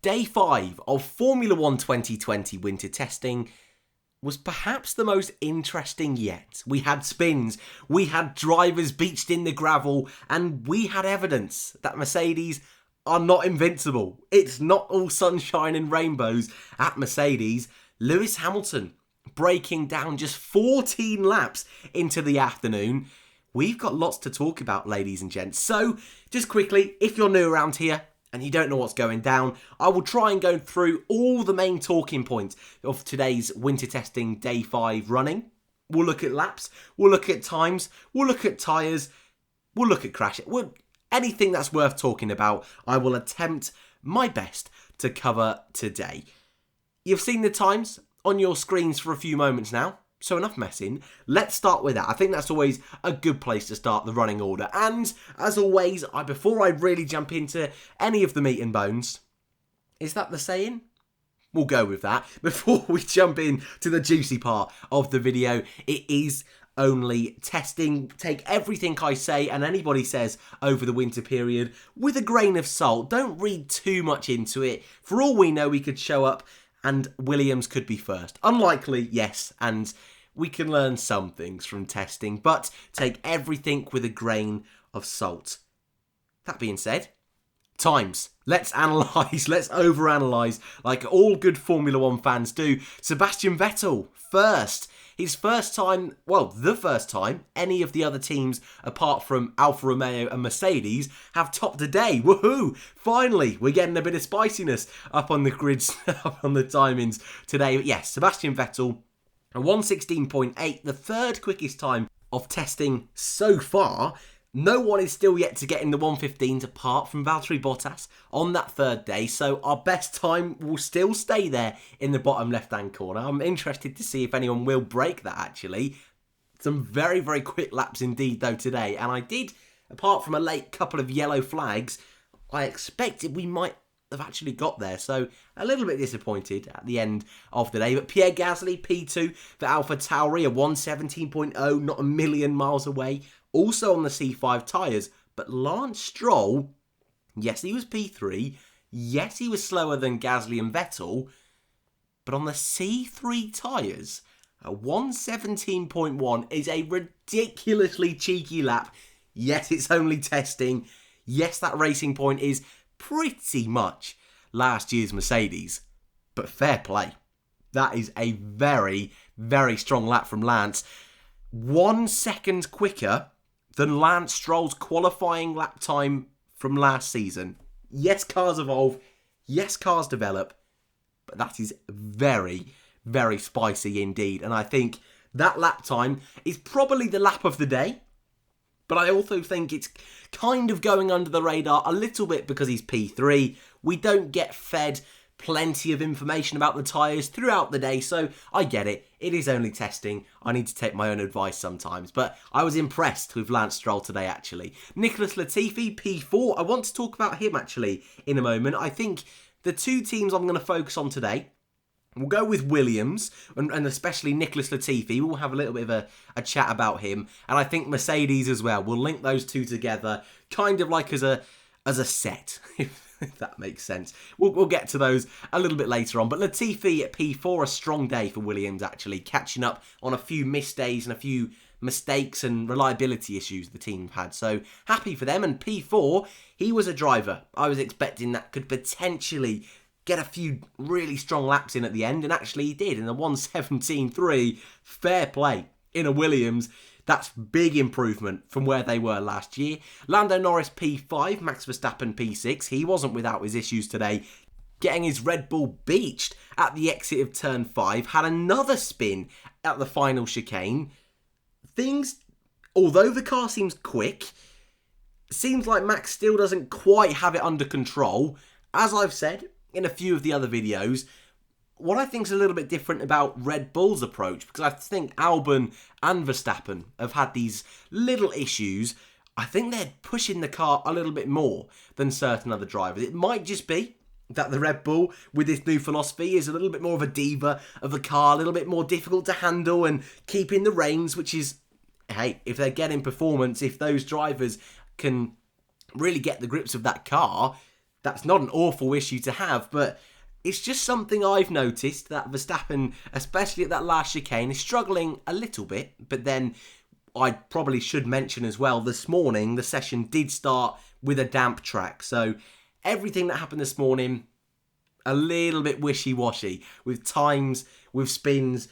Day 5 of Formula 1 2020 winter testing was perhaps the most interesting yet. We had spins, we had drivers beached in the gravel, and we had evidence that Mercedes are not invincible. It's not all sunshine and rainbows at Mercedes. Lewis Hamilton breaking down just 14 laps into the afternoon. We've got lots to talk about, ladies and gents. So, just quickly, if you're new around here and you don't know what's going down, I will try and go through all the main talking points of today's winter testing day 5 running. We'll look at laps, we'll look at times, we'll look at tyres, we'll look at crashes. Anything that's worth talking about, I will attempt my best to cover today. You've seen the times on your screens for a few moments now. So enough messing, let's start with that. I think that's always a good place to start the running order. And as always, before I really jump into any of the meat and bones, is that the saying? We'll go with that. Before we jump in to the juicy part of the video, it is only testing. Take everything I say and anybody says over the winter period with a grain of salt. Don't read too much into it. For all we know, we could show up and Williams could be first. Unlikely, yes, and we can learn some things from testing, but take everything with a grain of salt. That being said, times. Let's analyse, let's overanalyse, like all good Formula 1 fans do. Sebastian Vettel, first. His first time, well, the first time any of the other teams, apart from Alfa Romeo and Mercedes, have topped a day. Woohoo! Finally, we're getting a bit of spiciness up on the grids, up on the timings today. But yes, Sebastian Vettel, a 1:16.8, the third quickest time of testing so far. No one is still yet to get in the 1:15s apart from Valtteri Bottas on that third day, so our best time will still stay there in the bottom left-hand corner. I'm interested to see if anyone will break that, actually. Some very, very quick laps indeed, though, today, and I did, apart from a late couple of yellow flags, I expected we might have actually got there, so a little bit disappointed at the end of the day. But Pierre Gasly, P2 for Alpha Tauri, a 1:17.0, not a million miles away. Also on the C5 tyres, but Lance Stroll, yes, he was P3, yes, he was slower than Gasly and Vettel, but on the C3 tyres, a 1:17.1 is a ridiculously cheeky lap. Yes, it's only testing. Yes, that racing point is pretty much last year's Mercedes, but fair play. That is a very, very strong lap from Lance. 1 second quicker than Lance Stroll's qualifying lap time from last season. Yes, cars evolve. Yes, cars develop. But that is very, very spicy indeed. And I think that lap time is probably the lap of the day. But I also think it's kind of going under the radar a little bit because he's P3. We don't get fed plenty of information about the tyres throughout the day, so I get it. It is only testing. I need to take my own advice sometimes, but I was impressed with Lance Stroll today, actually. Nicholas Latifi, P4. I want to talk about him, actually, in a moment. I think the two teams I'm going to focus on today, we'll go with Williams, and especially Nicholas Latifi. We'll have a little bit of a chat about him, and I think Mercedes as well. We'll link those two together, kind of like as a set, if that makes sense. We'll get to those a little bit later on. But Latifi at P4, a strong day for Williams, actually, catching up on a few missed days and a few mistakes and reliability issues the team had. So happy for them. And P4, he was a driver I was expecting that could potentially get a few really strong laps in at the end, and actually he did in the 1:17.3. Fair play in a Williams. That's big improvement from where they were last year. Lando Norris P5, Max Verstappen P6. He wasn't without his issues today, getting his Red Bull beached at the exit of turn 5. Had another spin at the final chicane. Things, although the car seems quick, seems like Max still doesn't quite have it under control. As I've said in a few of the other videos, what I think is a little bit different about Red Bull's approach, because I think Albon and Verstappen have had these little issues, I think they're pushing the car a little bit more than certain other drivers. It might just be that the Red Bull, with this new philosophy, is a little bit more of a diva of a car, a little bit more difficult to handle and keep in the reins, which is, hey, if they're getting performance, if those drivers can really get the grips of that car, That's not an awful issue to have, but it's just something I've noticed that Verstappen, especially at that last chicane, is struggling a little bit. But then I probably should mention as well, this morning the session did start with a damp track. So everything that happened this morning, a little bit wishy-washy with times, with spins.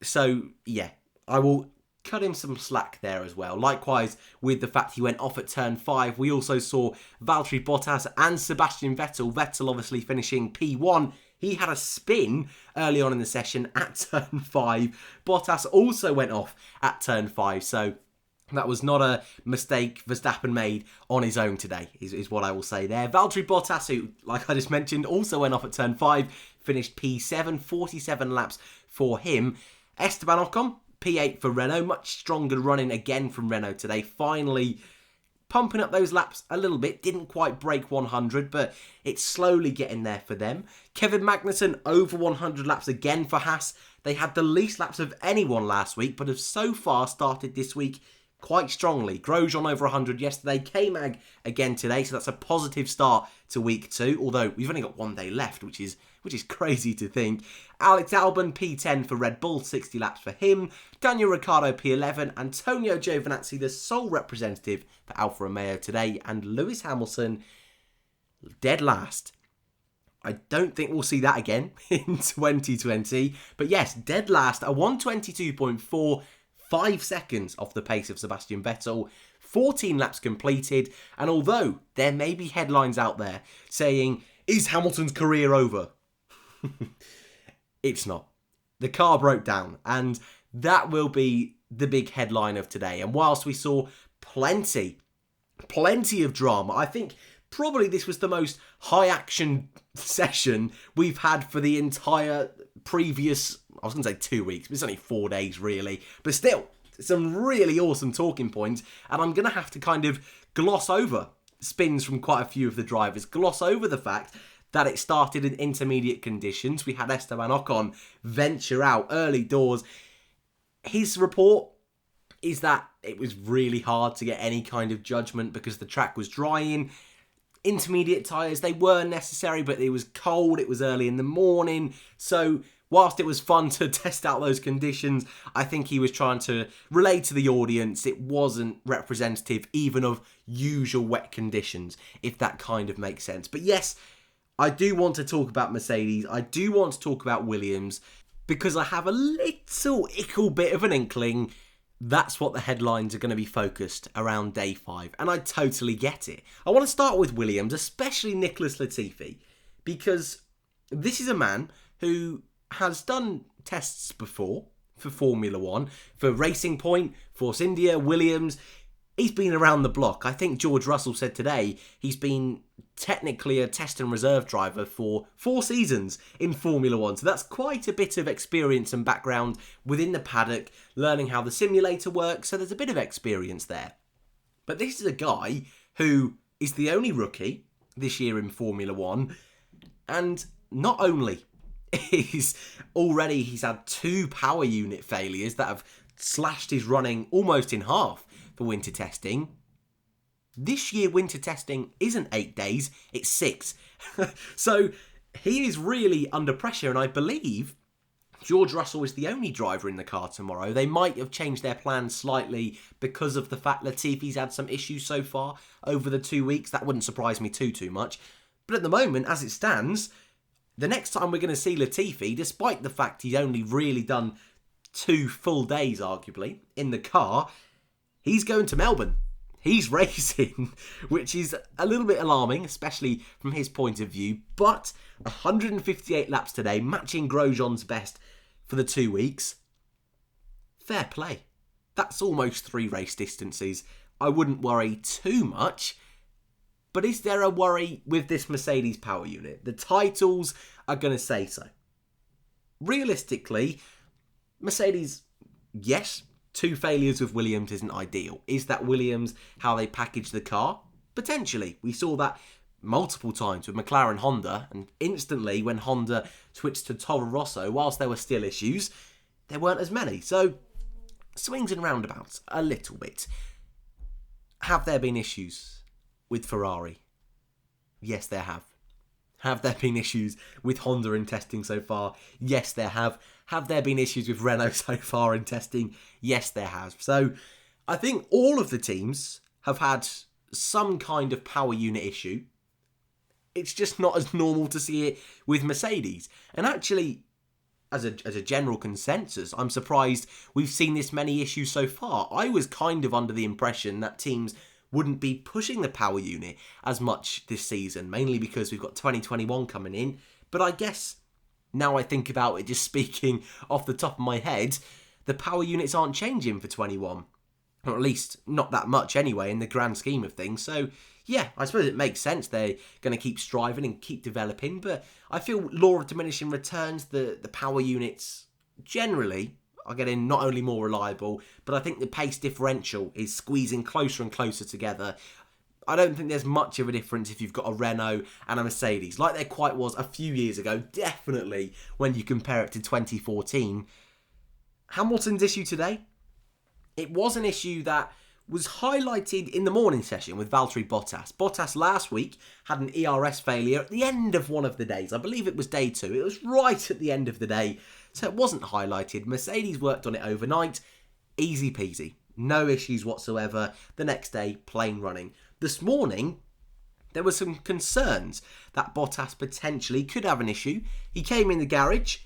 So yeah, I will cut him some slack there as well. Likewise, with the fact he went off at turn 5, we also saw Valtteri Bottas and Sebastian Vettel. Vettel obviously finishing P1. He had a spin early on in the session at turn 5. Bottas also went off at turn 5. So that was not a mistake Verstappen made on his own today, is what I will say there. Valtteri Bottas, who, like I just mentioned, also went off at turn 5, finished P7, 47 laps for him. Esteban Ocon, P8 for Renault, much stronger running again from Renault today. Finally pumping up those laps a little bit. Didn't quite break 100, but it's slowly getting there for them. Kevin Magnussen, over 100 laps again for Haas. They had the least laps of anyone last week, but have so far started this week quite strongly. Grosjean over 100 yesterday. K-Mag again today, so that's a positive start to week 2, although we've only got one day left, which is crazy to think. Alex Albon, P10 for Red Bull, 60 laps for him. Daniel Ricciardo, P11. Antonio Giovinazzi, the sole representative for Alfa Romeo today. And Lewis Hamilton, dead last. I don't think we'll see that again in 2020. But yes, dead last, a 122.4, 5 seconds off the pace of Sebastian Vettel. 14 laps completed. And although there may be headlines out there saying, is Hamilton's career over? It's not. The car broke down, and that will be the big headline of today. And whilst we saw plenty of drama, I think probably this was the most high action session we've had for the entire previous, I was going to say 2 weeks, but it's only 4 days really. But still, some really awesome talking points, and I'm going to have to kind of gloss over spins from quite a few of the drivers, gloss over the fact that it started in intermediate conditions. We had Esteban Ocon venture out early doors. His report is that it was really hard to get any kind of judgment because the track was drying. Intermediate tyres, they were necessary, but it was cold, it was early in the morning. So whilst it was fun to test out those conditions, I think he was trying to relay to the audience it wasn't representative even of usual wet conditions, if that kind of makes sense. But yes, I do want to talk about Mercedes. I do want to talk about Williams because I have a little bit of an inkling that's what the headlines are going to be focused around day 5. And I totally get it. I want to start with Williams, especially Nicholas Latifi, because this is a man who has done tests before for Formula 1, for Racing Point, Force India, Williams. He's been around the block. I think George Russell said today he's been technically a test and reserve driver for 4 seasons in Formula 1. So that's quite a bit of experience and background within the paddock, learning how the simulator works. So there's a bit of experience there. But this is a guy who is the only rookie this year in Formula 1. And not only he's had 2 power unit failures that have slashed his running almost in half for winter testing. This year winter testing isn't 8 days, it's 6. So he is really under pressure, and I believe George Russell is the only driver in the car tomorrow. They might have changed their plans slightly because of the fact Latifi's had some issues so far over the 2 weeks. That wouldn't surprise me too much. But at the moment, as it stands, the next time we're going to see Latifi, despite the fact he's only really done 2 full days, arguably, in the car, he's going to Melbourne. He's racing, which is a little bit alarming, especially from his point of view. But 158 laps today, matching Grosjean's best for the 2 weeks. Fair play. That's almost 3 race distances. I wouldn't worry too much. But is there a worry with this Mercedes power unit? The titles are going to say so. Realistically, Mercedes, yes, 2 failures with Williams isn't ideal. Is that Williams how they package the car? Potentially. We saw that multiple times with McLaren Honda, and instantly when Honda switched to Toro Rosso, whilst there were still issues, there weren't as many. So, swings and roundabouts, a little bit. Have there been issues with Ferrari? Yes, there have. Have there been issues with Honda in testing so far? Yes, there have. Have there been issues with Renault so far in testing? Yes, there has. So I think all of the teams have had some kind of power unit issue. It's just not as normal to see it with Mercedes. And actually, as a general consensus, I'm surprised we've seen this many issues so far. I was kind of under the impression that teams wouldn't be pushing the power unit as much this season, mainly because we've got 2021 coming in. But I guess, now I think about it, just speaking off the top of my head, the power units aren't changing for 21. Or at least not that much anyway in the grand scheme of things. So yeah, I suppose it makes sense they're going to keep striving and keep developing. But I feel law of diminishing returns, the power units generally are getting not only more reliable, but I think the pace differential is squeezing closer and closer together. I don't think there's much of a difference if you've got a Renault and a Mercedes, like there quite was a few years ago, definitely when you compare it to 2014. Hamilton's issue today, it was an issue that was highlighted in the morning session with Valtteri Bottas. Bottas last week had an ERS failure at the end of one of the days. I believe it was day 2. It was right at the end of the day, so it wasn't highlighted. Mercedes worked on it overnight. Easy peasy. No issues whatsoever. The next day, plain running. This morning, there were some concerns that Bottas potentially could have an issue. He came in the garage.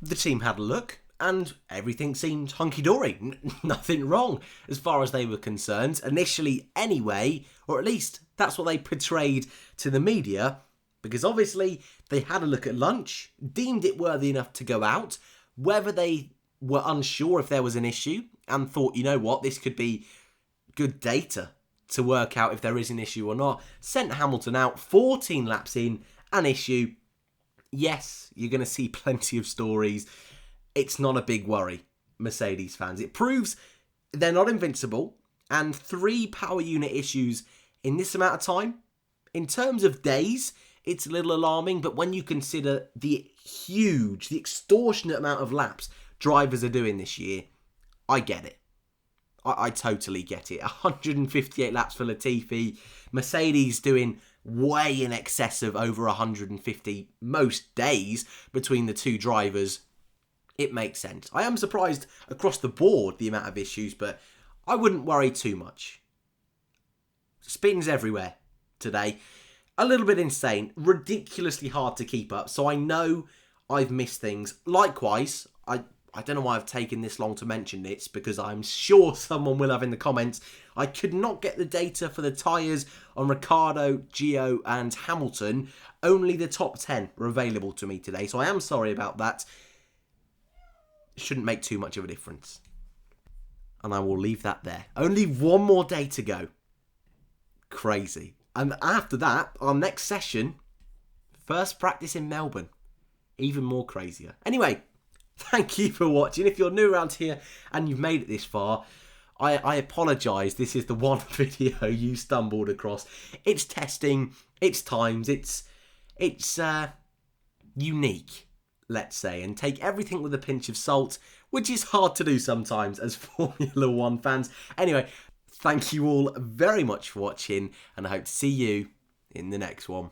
The team had a look. And everything seemed hunky-dory. Nothing wrong as far as they were concerned. Initially anyway, or at least that's what they portrayed to the media. Because obviously they had a look at lunch, deemed it worthy enough to go out. Whether they were unsure if there was an issue and thought, you know what, this could be good data to work out if there is an issue or not. Sent Hamilton out 14 laps in, an issue. Yes, you're going to see plenty of stories. It's not a big worry, Mercedes fans. It proves they're not invincible, and 3 power unit issues in this amount of time, in terms of days, it's a little alarming, but when you consider the extortionate amount of laps drivers are doing this year, I get it. I totally get it. 158 laps for Latifi, Mercedes doing way in excess of over 150 most days between the two drivers. It makes sense. I am surprised across the board the amount of issues, but I wouldn't worry too much. Spins everywhere today. A little bit insane. Ridiculously hard to keep up. So I know I've missed things. Likewise, I don't know why I've taken this long to mention this, because I'm sure someone will have in the comments. I could not get the data for the tyres on Ricciardo, Gio and Hamilton. Only the top 10 were available to me today. So I am sorry about that. Shouldn't make too much of a difference. And I will leave that there. Only one more day to go. Crazy. And after that, our next session, first practice in Melbourne. Even more crazier. Anyway, thank you for watching. If you're new around here and you've made it this far, I apologise. This is the one video you stumbled across. It's testing, it's times, it's unique, let's say, and take everything with a pinch of salt, which is hard to do sometimes as Formula 1 fans. Anyway, thank you all very much for watching, and I hope to see you in the next one.